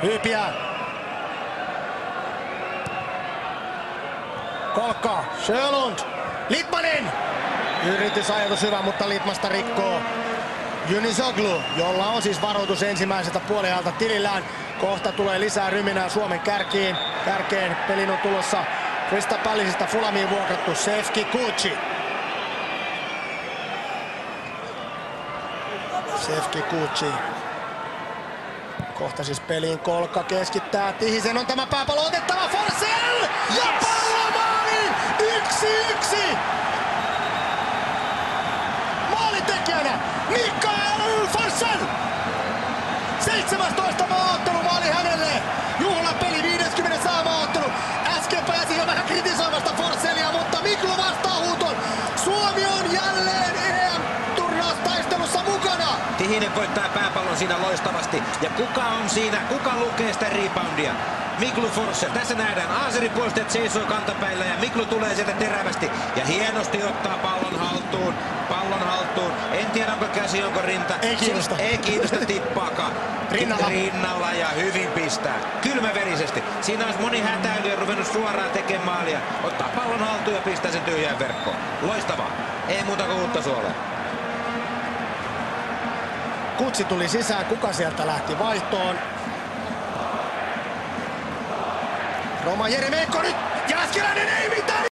Hyypiä. Kolkka. Sjölund. Litmanen. Yritysajatus hyvä, mutta Litmasta rikkoo Junisoglu, jolla on siis varoitus ensimmäiseltä puoliajalta tilillään. Kohta tulee lisää ryminää Suomen kärkeen. Pelin on tulossa Crystal Palacesta Fulhamiin vuokrattu Šefki Kucci. Šefki Kucci. Kohta siis peliin Kolkka keskittää. Tihisen on tämä pääpallo otettava. Forsell! Ja pallo maaliin! 1-1! Maalitekijänä Mikael Forsell! 17 maaottelu maali hänelle. Juhlapeli 50 maaottelu. Äsken pääsi jo vähän kritisoimasta Forsellia, mutta Miklu vastaa huuton. Suomi on jälleen EM-turnaustaistelussa mukana. Tihinen voittaa pääpallon siinä loistavasti. Ja kuka on siinä? Kuka lukee sitä reboundia? Miklu Forsell. Tässä nähdään Aaserin puolustajat seisoo kantapäillä ja Miklu tulee sieltä terävästi. Ja hienosti ottaa pallon haltuun. En tiedä onko käsi, onko rinta. Ei kiinnosta tippaakaan. Rinnalla ja hyvin pistää. Kylmäverisesti. Siinä olisi moni hätäilyä ruvennut suoraan tekemään maalia. Ottaa pallon haltuun ja pistää sen tyhjään verkkoon. Loistavaa. Ei muuta kuin uutta suolea. Kutsi tuli sisään. Kuka sieltä lähti vaihtoon? Roma Jerimenko nyt. Jääskeläinen ei mitään.